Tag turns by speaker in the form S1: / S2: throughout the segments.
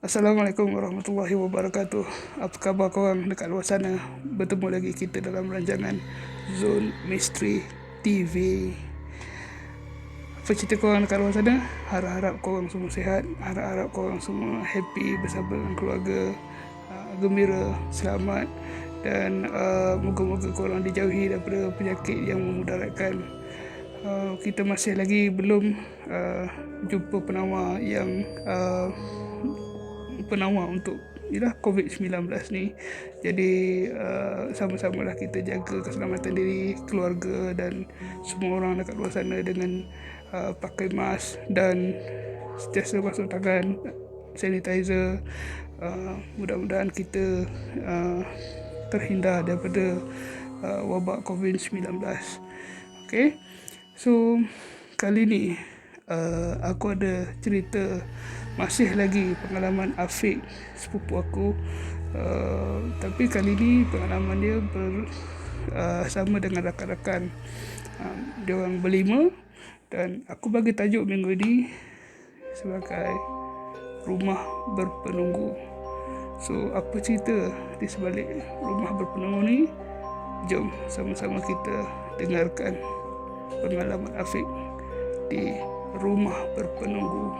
S1: Assalamualaikum warahmatullahi wabarakatuh. Apa khabar korang dekat luar sana? Bertemu lagi kita dalam rancangan Zone Mystery TV. Apa cerita korang dekat luar sana? Harap-harap korang semua sihat. Harap-harap korang semua happy bersama dengan keluarga, gembira, selamat. Dan moga-moga korang dijauhi daripada penyakit yang memudaratkan. Kita masih lagi belum jumpa penawar yang penawar untuk COVID-19 ni. Jadi sama-samalah kita jaga keselamatan diri, keluarga dan semua orang dekat luar sana dengan pakai mask dan sentiasa basuh tangan, sanitizer. Mudah-mudahan kita terhindar daripada wabak COVID-19. Okay, so kali ni aku ada cerita, masih lagi pengalaman Afiq, sepupu aku. Tapi kali ni pengalaman dia sama dengan rakan-rakan. Dia orang berlima dan aku bagi tajuk minggu ini sebagai rumah berpenunggu. So apa cerita di sebalik rumah berpenunggu ni? Jom sama-sama kita dengarkan pengalaman Afiq di rumah berpenunggu.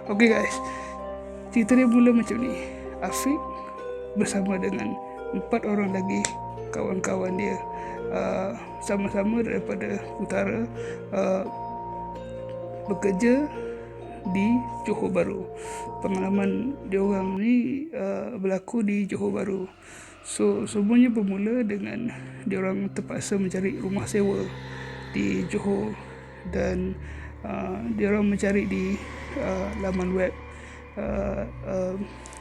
S1: Okay guys, cerita dia mula macam ni. Afiq bersama dengan 4 orang lagi kawan-kawan dia, sama-sama daripada utara, bekerja di Johor Bahru. Pengalaman diorang ni berlaku di Johor Bahru. So semuanya bermula dengan diorang terpaksa mencari rumah sewa di Johor. Dan diorang mencari di laman web,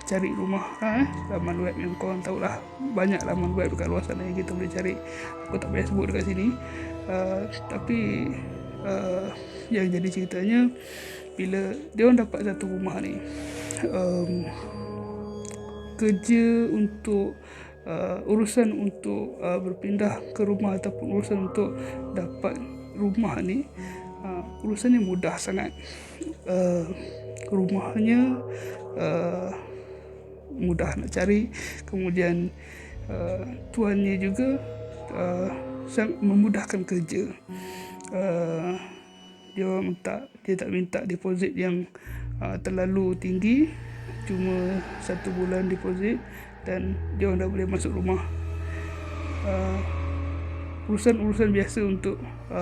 S1: cari rumah, laman web yang korang tahulah, banyak laman web dekat luar sana yang kita boleh cari. Aku tak payah sebut dekat sini. Tapi yang jadi ceritanya, bila dia orang dapat satu rumah ni, kerja untuk urusan untuk berpindah ke rumah ataupun urusan untuk dapat rumah ni, urusannya mudah sangat. Rumahnya mudah nak cari, kemudian tuannya juga sangat memudahkan kerja. Dia tak minta deposit yang terlalu tinggi, cuma 1 bulan deposit dan dia orang dah boleh masuk rumah. Urusan-urusan biasa untuk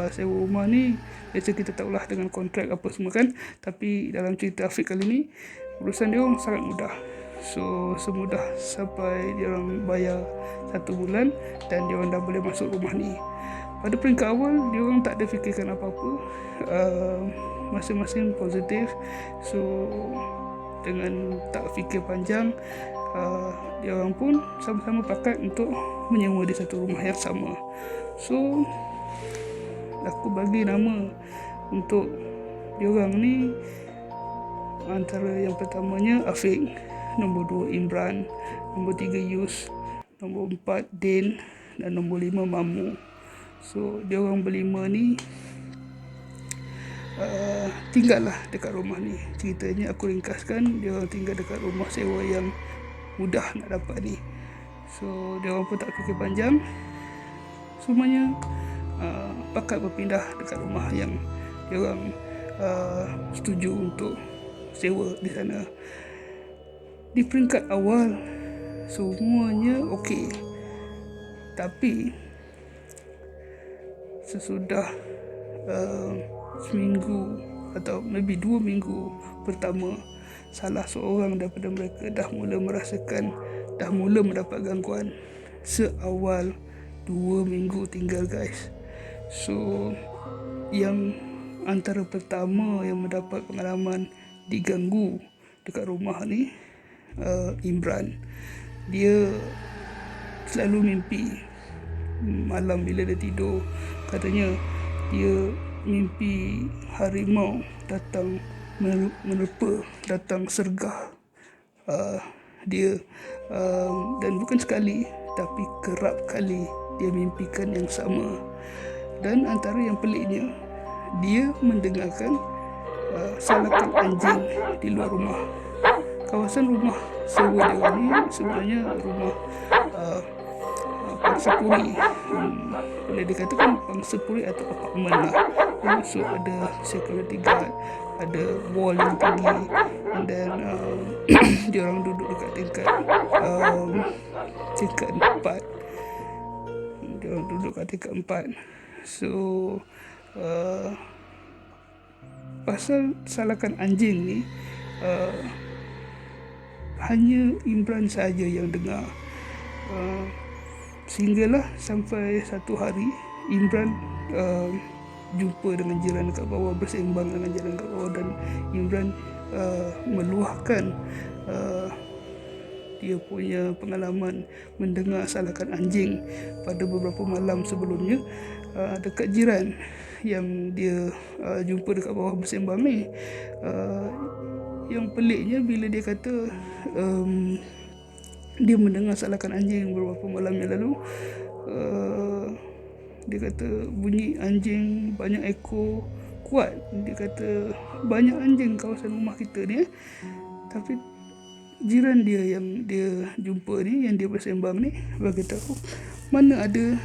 S1: sewa rumah ni biasa kita tahulah dengan kontrak apa semua kan. Tapi dalam cerita Afiq kali ni, urusan dia orang sangat mudah. So semudah sampai dia orang bayar 1 bulan dan dia orang dah boleh masuk rumah ni. Pada peringkat awal dia orang tak ada fikirkan apa-apa, masing-masing positif. So dengan tak fikir panjang, dia orang pun sama-sama pakat untuk menyewa di satu rumah yang sama. So aku bagi nama untuk diorang ni, antara yang pertamanya Afiq, nombor 2 Imran, nombor 3 Yus, nombor 4 Din dan nombor 5 Mamu. So diorang berlima ni tinggal lah dekat rumah ni. Ceritanya aku ringkaskan, diorang tinggal dekat rumah sewa yang mudah nak dapat ni. So diorang pun tak fikir panjang, semuanya pakat berpindah dekat rumah yang diorang setuju untuk sewa di sana. Di peringkat awal semuanya okey, tapi sesudah seminggu atau maybe 2 minggu pertama, salah seorang daripada mereka dah mula merasakan, dah mula mendapat gangguan. Seawal 2 minggu tinggal guys. So yang antara pertama yang mendapat pengalaman diganggu dekat rumah ni, Imran. Dia selalu mimpi malam bila dia tidur, katanya dia mimpi harimau datang menerpa, datang sergah dia, dan bukan sekali tapi kerap kali dia mimpikan yang sama. Dan antara yang peliknya, dia mendengarkan salahkan anjing di luar rumah. Kawasan rumah sewa dia ni sebenarnya rumah pangsapuri, boleh dikatakan pangsapuri atau apartmen lah. So ada security guard, ada wall yang tinggi, dan dia orang duduk dekat tingkat 4. Dia orang duduk kat tingkat 4. So pasal salahkan anjing ni, hanya Imran saja yang dengar. Sehinggalah sampai satu hari Imran jumpa dengan jiran dekat bawah, bersembang dengan jiran dekat bawah, dan Imran meluahkan dia punya pengalaman mendengar salahkan anjing pada beberapa malam sebelumnya dekat jiran yang dia jumpa dekat bawah bersembang ni. Yang peliknya bila dia kata dia mendengar salahkan anjing beberapa malam yang lalu, dia kata bunyi anjing banyak ekor kuat. Dia kata banyak anjing kawasan rumah kita ni, tapi jiran dia yang dia jumpa ni, yang dia bersembang ni, bagi tahu mana ada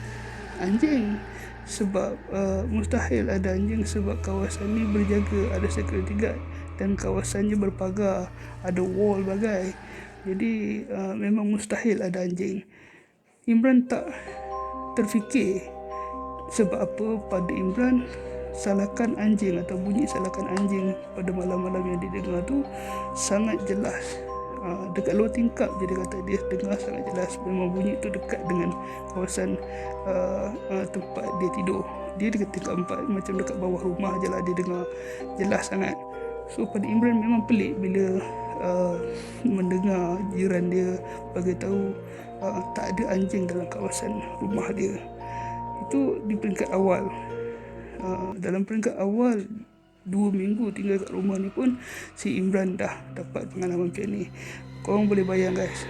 S1: anjing. Sebab mustahil ada anjing, sebab kawasan ni berjaga, ada security guard, dan kawasannya berpagar, ada wall bagai. Jadi memang mustahil ada anjing. Imran tak terfikir sebab apa pada Imran salahkan anjing atau bunyi salahkan anjing pada malam-malam yang dia dengar tu sangat jelas. Dekat luar tingkap je dia kata dia dengar sangat jelas. Memang bunyi tu dekat dengan kawasan tempat dia tidur. Dia dekat tingkat 4, macam dekat bawah rumah je lah dia dengar jelas sangat. So pada Imran memang pelik bila mendengar jiran dia bagi tahu tak ada anjing dalam kawasan rumah dia. Itu di peringkat awal. Dalam peringkat awal 2 minggu tinggal kat rumah ni pun si Imran dah dapat pengalaman macam ni. Korang boleh bayang guys,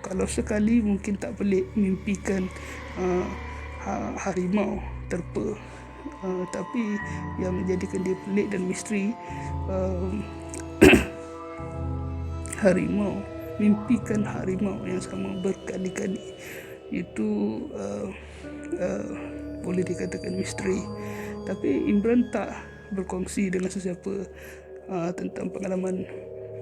S1: kalau sekali mungkin tak pelik mimpikan harimau terpa, tapi yang menjadikan dia pelik dan misteri, harimau, mimpikan harimau yang sama berkali-kali. Itu boleh dikatakan misteri. Tapi Imran tak berkongsi dengan sesiapa tentang pengalaman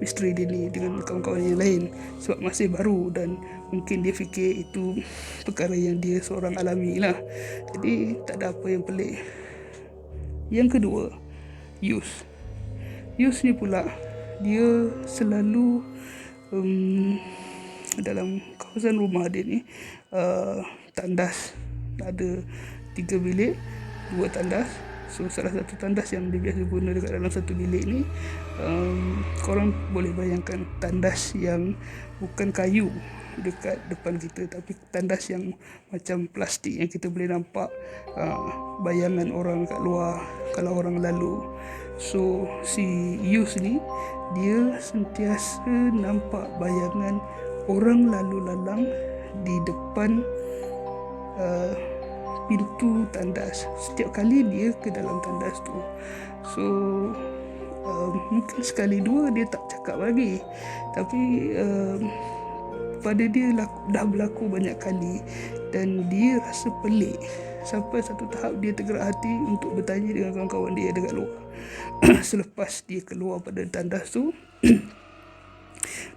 S1: misteri dia ni dengan kawan-kawan yang lain, sebab masih baru dan mungkin dia fikir itu perkara yang dia seorang alami lah. Jadi tak ada apa yang pelik. Yang kedua, Yus ni pula, dia selalu dalam kawasan rumah dia ni tandas. Ada 3 bilik, 2 tandas. So salah satu tandas yang dia biasa guna dekat dalam satu bilik ni, korang boleh bayangkan tandas yang bukan kayu dekat depan kita, tapi tandas yang macam plastik yang kita boleh nampak bayangan orang kat luar kalau orang lalu. So si Yus ni, dia sentiasa nampak bayangan orang lalu lalang di depan pintu tandas setiap kali dia ke dalam tandas tu. So mungkin sekali dua dia tak cakap lagi, tapi pada dia dah berlaku banyak kali dan dia rasa pelik sampai satu tahap dia tergerak hati untuk bertanya dengan kawan-kawan dia dekat luar. Selepas dia keluar pada tandas tu,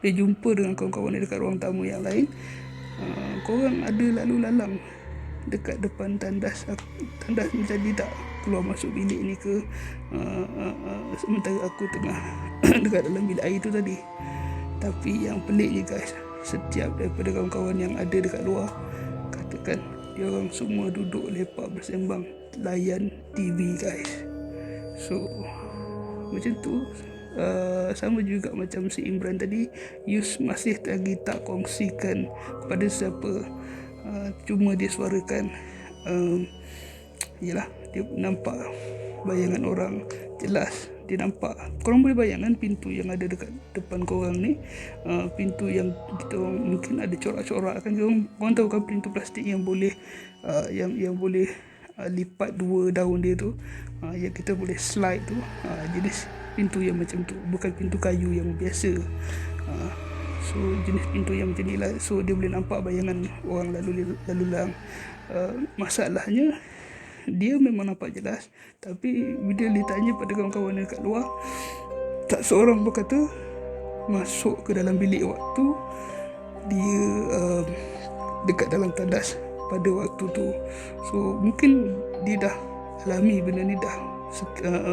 S1: dia jumpa dengan kawan-kawan dia dekat ruang tamu yang lain. Korang ada lalu lalang dekat depan tandas jadi tak keluar masuk bilik ni ke, sementara aku tengah dekat dalam bilik air tu tadi. Tapi yang peliknya guys, setiap daripada kawan-kawan yang ada dekat luar, katakan dia orang semua duduk lepak bersembang layan TV guys. So macam tu. Sama juga macam si Imran tadi, Yus masih lagi tak kongsikan kepada siapa, cuma dia suarakan yalah, dia nampak bayangan orang jelas. Dia nampak, korang boleh bayangkan pintu yang ada dekat depan korang ni, pintu yang kita mungkin ada corak-corak kan, korang tahu kan, pintu plastik yang boleh yang boleh lipat dua daun dia tu, yang kita boleh slide tu, jenis pintu yang macam tu, bukan pintu kayu yang biasa. So jenis pintu yang macam ni lah. So dia boleh nampak bayangan orang lalu lalang. Masalahnya dia memang nampak jelas, tapi bila ditanya pada kawan-kawan dekat luar, tak seorang berkata masuk ke dalam bilik waktu dia dekat dalam tandas pada waktu tu. So mungkin dia dah alami benda ni dah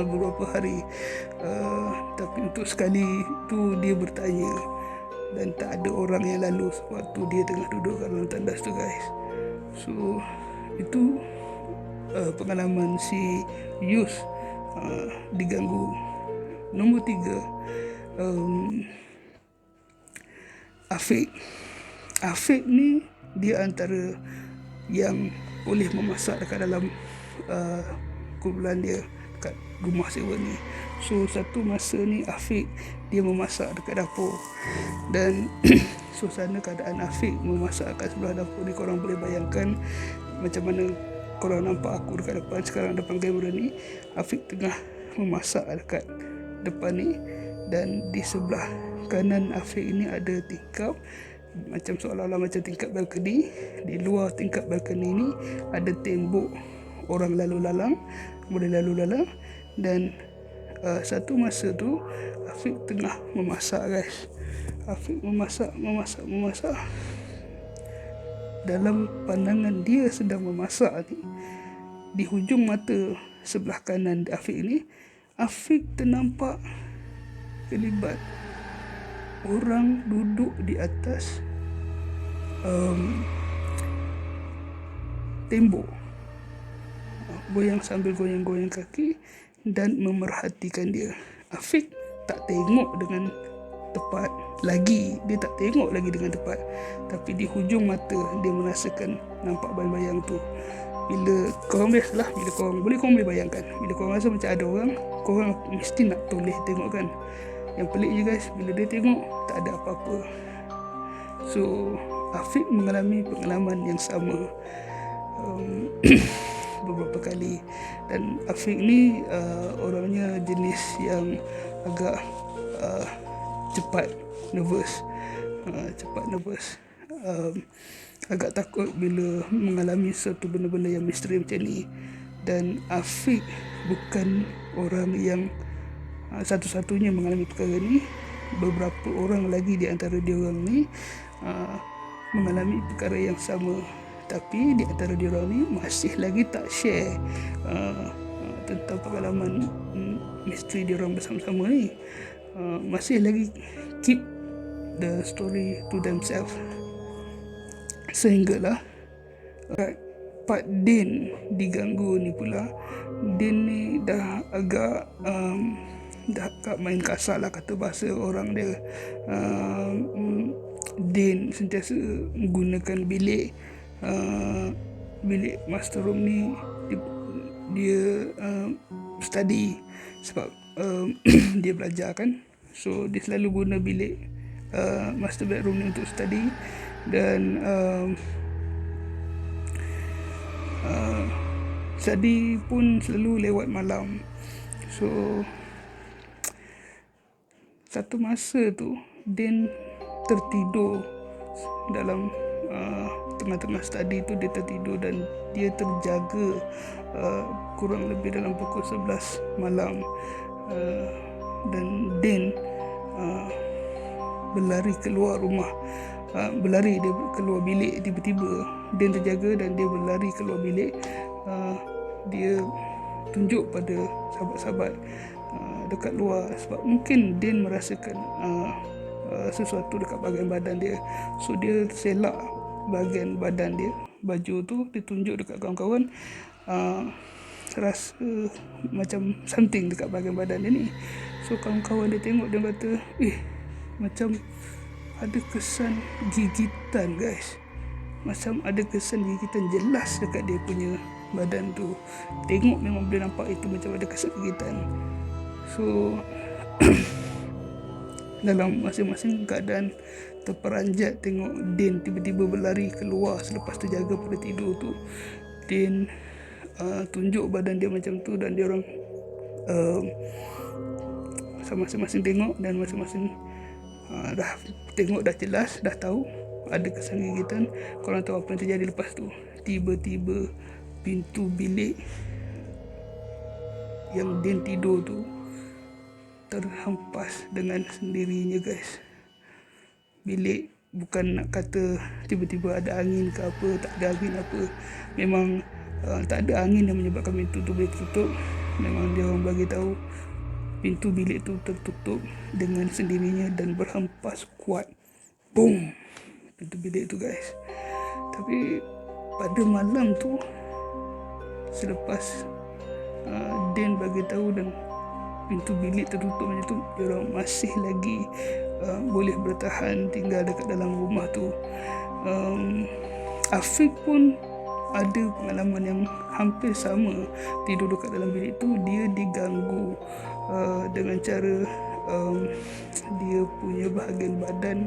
S1: beberapa hari, tapi untuk sekali tu dia bertanya dan tak ada orang yang lalu waktu dia tengah duduk kat dalam tandas tu, guys. So itu pengalaman si Yus diganggu. Nombor 3, Afiq ni dia antara yang boleh memasak dekat dalam kumpulan dia dekat rumah sewa ni. So satu masa ni Afiq dia memasak dekat dapur, dan suasana keadaan Afiq memasak kat sebelah dapur ni, korang boleh bayangkan macam mana korang nampak aku dekat depan sekarang, depan kamera ni. Afiq tengah memasak dekat depan ni, dan di sebelah kanan Afiq ni ada tingkap, macam seolah-olah macam tingkap balkoni. Di luar tingkap balkoni ni ada tembok, orang lalu lalang boleh lalu lalang. Dan satu masa tu Afiq tengah memasak, guys. Afiq memasak. Dalam pandangan dia sedang memasak ni, di hujung mata sebelah kanan Afiq ni, Afiq ternampak kelibat orang duduk di atas tembok, sambil goyang-goyang kaki dan memerhatikan dia. Afiq tak tengok dengan tepat lagi, tapi di hujung mata dia merasakan nampak bayang-bayang tu. Bila korang biasalah, bila korang boleh bayangkan, bila korang rasa macam ada orang, korang mesti nak toleh tengok kan. Yang peliknya, guys, bila dia tengok tak ada apa-apa. So Afiq mengalami pengalaman yang sama beberapa kali. Dan Afiq ni orangnya jenis yang agak cepat nervous, agak takut bila mengalami satu benda-benda yang misteri macam ni. Dan Afiq bukan orang yang satu-satunya mengalami perkara ni. Beberapa orang lagi di antara diorang ni mengalami perkara yang sama, tapi di antara diorang ni masih lagi tak share tentang pengalaman misteri diorang bersama-sama ni. Masih lagi keep the story to themselves. Sehinggalah part Din diganggu ni pula. Din ni dah agak main kasar lah, kata bahasa orang dia. Din sentiasa menggunakan bilik master room ni dia study, sebab dia belajar kan. So dia selalu guna bilik master bedroom ni untuk study. Dan study pun selalu lewat malam. So satu masa tu Din tertidur dalam tengah-tengah study tu. Dia tertidur dan dia terjaga kurang lebih dalam pukul 11 malam. Dan Din berlari keluar rumah, dia keluar bilik. Tiba-tiba Din terjaga dan dia berlari keluar bilik. Dia tunjuk pada sahabat-sahabat dekat luar, sebab mungkin Din merasakan sesuatu dekat bahagian badan dia. So dia selak bahagian badan dia, baju tu dia tunjuk dekat kawan-kawan, rasa macam something dekat bahagian badan dia ni. So kawan-kawan dia tengok, dia kata macam ada kesan gigitan, guys. Macam ada kesan gigitan jelas dekat dia punya badan tu. Tengok memang boleh nampak itu macam ada kesan gigitan. So dalam masing-masing keadaan terperanjat tengok Din tiba-tiba berlari keluar selepas terjaga pada tidur tu. Din tunjuk badan dia macam tu, dan dia orang masing-masing tengok, dan masing-masing dah tengok, dah jelas, dah tahu ada kesan gigitan. Korang tahu apa yang terjadi lepas tu? Tiba-tiba pintu bilik yang Din tidur tu terhempas dengan sendirinya, guys. Bilik, bukan nak kata tiba-tiba ada angin ke apa, tak ada angin apa. Memang tak ada angin yang menyebabkan pintu tu boleh tutup. Memang dia orang bagi tahu pintu bilik tu tertutup dengan sendirinya dan berhempas kuat. Boom! Pintu bilik tu, guys. Tapi pada malam tu, selepas Dan bagi tahu dan pintu bilik tertutup macam tu, dia orang masih lagi boleh bertahan tinggal dekat dalam rumah tu. Afiq pun ada pengalaman yang hampir sama. Tidur dekat dalam bilik tu, dia diganggu dengan cara dia punya bahagian badan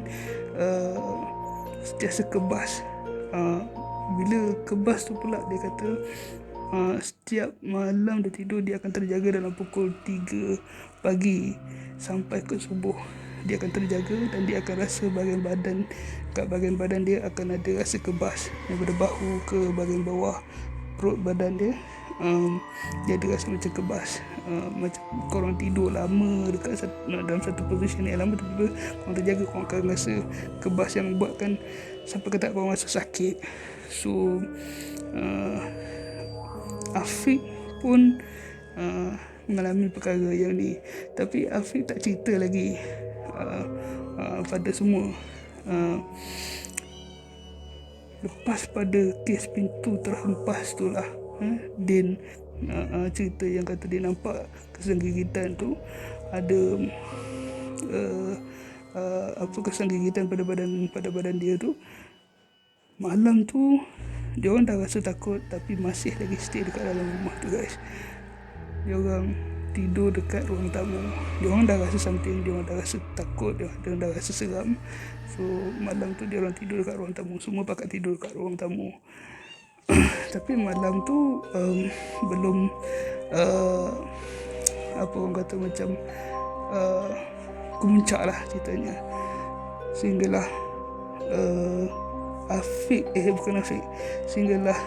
S1: sentiasa kebas. Bila kebas tu pula, dia kata setiap malam dia tidur, dia akan terjaga dalam pukul 3 pagi sampai ke subuh. Dia akan terjaga dan dia akan rasa kat bahagian badan dia akan ada rasa kebas, daripada bahu ke bahagian bawah perut badan dia. Dia ada rasa macam kebas, macam korang tidur lama dekat dalam satu position yang lama, tiba-tiba korang terjaga, korang akan rasa kebas yang buatkan sampai ke tak korang rasa sakit. So Afiq pun mengalami perkara yang ni, tapi Afiq tak cerita lagi pada semua. Lepas pada kes pintu terhempas tu lah, Din cerita yang kata dia nampak kesan gigitan tu, ada kesan gigitan pada badan dia tu. Malam tu dia orang dah rasa takut, tapi masih lagi stay dekat dalam rumah tu, guys. Dia orang tidur dekat ruang tamu. Dia orang dah rasa something, dia orang dah rasa takut, dia orang dah rasa seram. So malam tu dia orang tidur dekat ruang tamu. Semua pakat tidur dekat ruang tamu. Tapi malam tu belum orang kata macam kemuncak lah ceritanya. Sehinggalah sehinggalah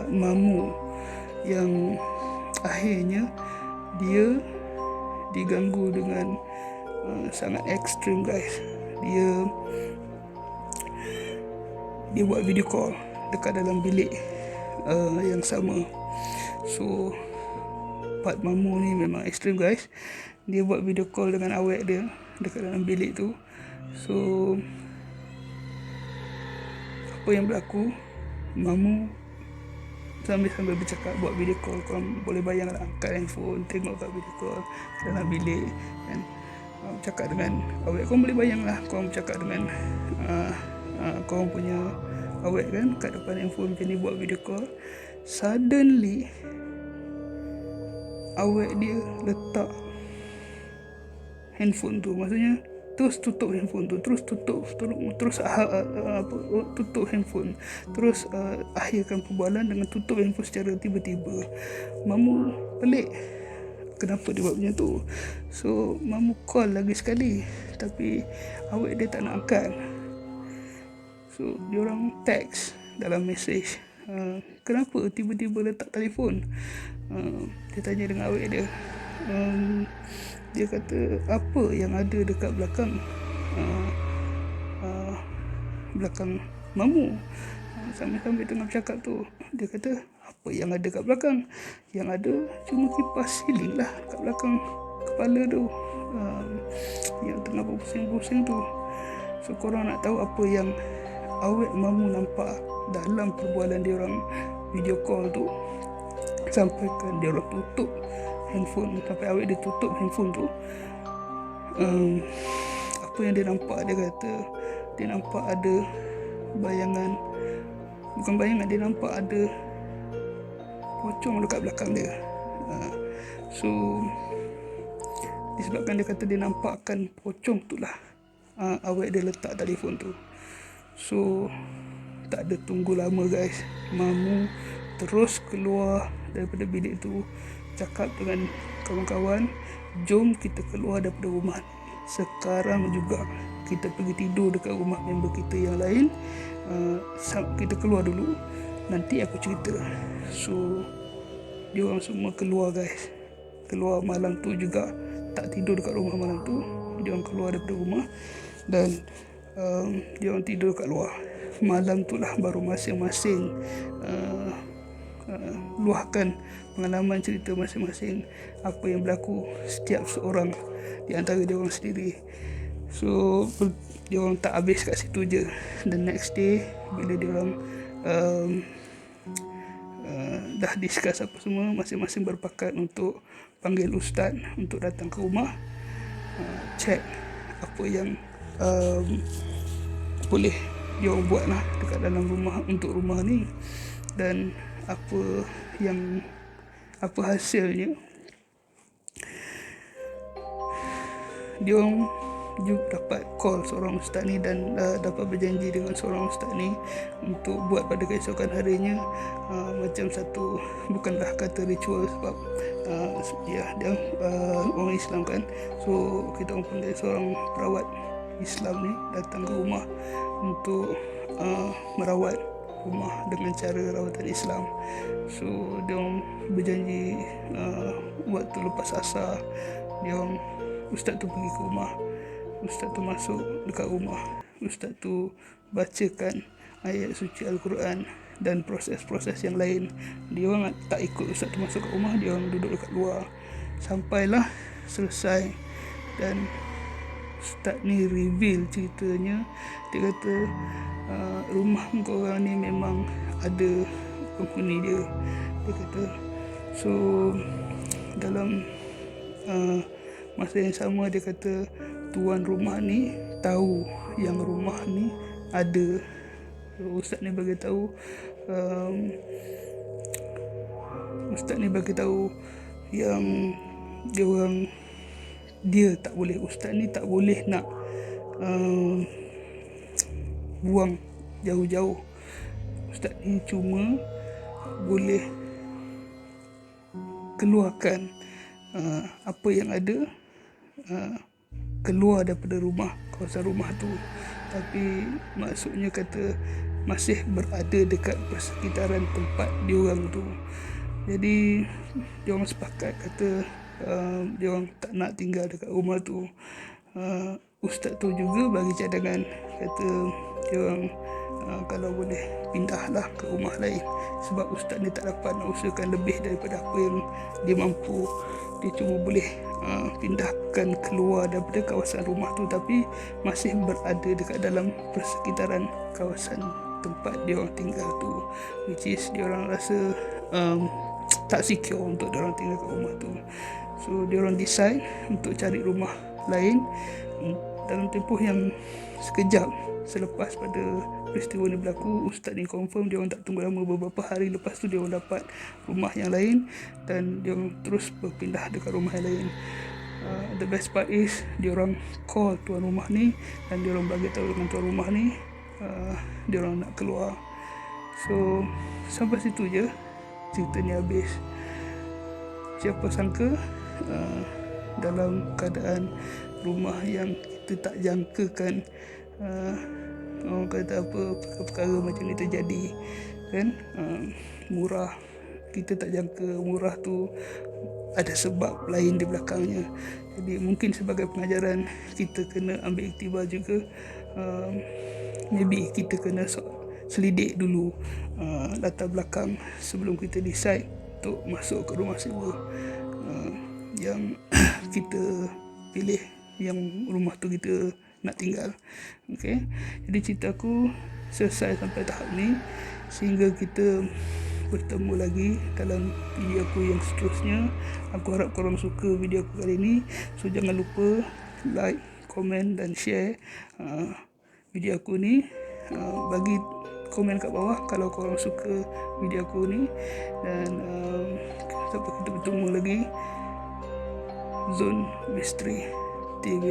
S1: Mamu yang akhirnya dia diganggu dengan sangat ekstrim, guys. Dia buat video call dekat dalam bilik yang sama. So part Mamu ni memang ekstrim, guys. Dia buat video call dengan awek dia dekat dalam bilik tu. So apa yang berlaku, Mamu sambil bercakap, buat video call. Korang boleh bayanglah, angkat handphone, tengok kat video call dalam bilik, kan, cakap dengan awek. Korang boleh bayanglah, korang bercakap dengan korang punya awek, kan, kat depan handphone macam ni, buat video call. Suddenly awek dia letak handphone tu, maksudnya terus tutup handphone tu, tutup handphone, terus akhirkan perbualan dengan tutup handphone secara tiba-tiba. Mamu pelik, kenapa dia buat macam tu. So Mamu call lagi sekali, tapi awek dia tak nak angkat. So diorang text dalam mesej, kenapa tiba-tiba letak telefon. Dia tanya dengan awek dia. Dia kata, apa yang ada dekat belakang Mamu. Sambil tengah bercakap tu, dia kata, apa yang ada kat belakang? Yang ada cuma kipas siling lah kat belakang kepala tu, yang tengah berpusing-pusing tu. So korang nak tahu apa yang awek Mamu nampak dalam perbualan dia orang video call tu, sampaikan dia orang tutup handphone, sampai awek dia tutup handphone tu. Apa yang dia nampak, dia kata dia nampak ada dia nampak ada pocong dekat belakang dia. So disebabkan dia kata dia nampakkan pocong tu lah, awek dia letak telefon tu. So tak ada tunggu lama, guys. Mamu terus keluar daripada bilik tu, cakap dengan kawan-kawan, jom kita keluar daripada rumah ni. Sekarang juga kita pergi tidur dekat rumah member kita yang lain. Kita keluar dulu, nanti aku cerita. So diorang semua keluar guys. Keluar malam tu juga, tak tidur dekat rumah malam tu. Diorang keluar daripada rumah dan diorang tidur kat luar. Malam tu lah baru masing-masing luahkan pengalaman, cerita masing-masing, apa yang berlaku setiap seorang di antara diorang sendiri. So diorang tak habis kat situ je. The next day bila diorang dah discuss apa semua, masing-masing berpakat untuk panggil ustaz untuk datang ke rumah, check apa yang boleh diorang buat lah dekat dalam rumah untuk rumah ni, dan apa hasilnya. Diorang juga dapat call seorang ustaz ni dan dapat berjanji dengan seorang ustaz ni untuk buat pada keesokan harinya macam satu, bukanlah kata ritual sebab dia orang Islam kan. So kita orang panggil seorang perawat Islam ni datang ke rumah untuk merawat rumah dengan cara rawatan Islam. So dia orang berjanji waktu lepas asar, ustaz tu pergi ke rumah. Ustaz tu masuk dekat rumah. Ustaz tu bacakan ayat suci Al-Quran dan proses-proses yang lain. Dia orang tak ikut ustaz tu masuk kat rumah, dia orang duduk dekat luar. Sampailah selesai dan ustaz ni reveal ceritanya. Dia kata rumah korang ni memang ada penghuni dia. Dia kata so dalam masa yang sama dia kata tuan rumah ni tahu yang rumah ni ada. Ustaz ni bagi tahu yang ustaz ni tak boleh nak buang jauh-jauh. Ustaz ni cuma boleh keluarkan apa yang ada keluar daripada kawasan rumah tu, tapi maksudnya kata masih berada dekat persekitaran tempat diorang tu. Jadi diorang sepakat kata diorang tak nak tinggal dekat rumah tu. Ustaz tu juga bagi cadangan, kata diorang kalau boleh pindahlah ke rumah lain, sebab ustaz ni tak dapat nak usahakan lebih daripada apa yang dia mampu. Dia cuma boleh pindahkan keluar daripada kawasan rumah tu, tapi masih berada dekat dalam persekitaran kawasan tempat dia orang tinggal tu, which is dia orang rasa tak secure untuk dia orang tinggal kat rumah tu. So dia orang decide untuk cari rumah lain. Dalam tempoh yang sekejap selepas pada peristiwa ni berlaku, ustaz ni confirm dia orang tak tunggu lama, beberapa hari lepas tu dia orang dapat rumah yang lain dan dia orang terus berpindah dekat rumah yang lain. The best part is dia orang call tuan rumah ni dan dia orang bagi tahu dengan tuan rumah ni dia orang nak keluar. So sampai situ je cerita ni habis. Siapa sangka dalam keadaan rumah yang kita tak jangkakan, orang kata apa, perkara macam ni terjadi kan. Murah, kita tak jangka murah tu ada sebab lain di belakangnya. Jadi mungkin sebagai pengajaran kita kena ambil iktibar juga. Maybe kita kena selidik dulu latar belakang sebelum kita decide untuk masuk ke rumah sewa yang kita pilih, yang rumah tu kita nak tinggal. Okay, jadi ceritaku selesai sampai tahap ni. Sehingga kita bertemu lagi dalam video aku yang seterusnya. Aku harap korang suka video aku kali ni. So jangan lupa like, komen dan share video aku ni. Bagi komen kat bawah kalau korang suka video aku ni. Dan sampai kita bertemu lagi. Zone Misteri TV.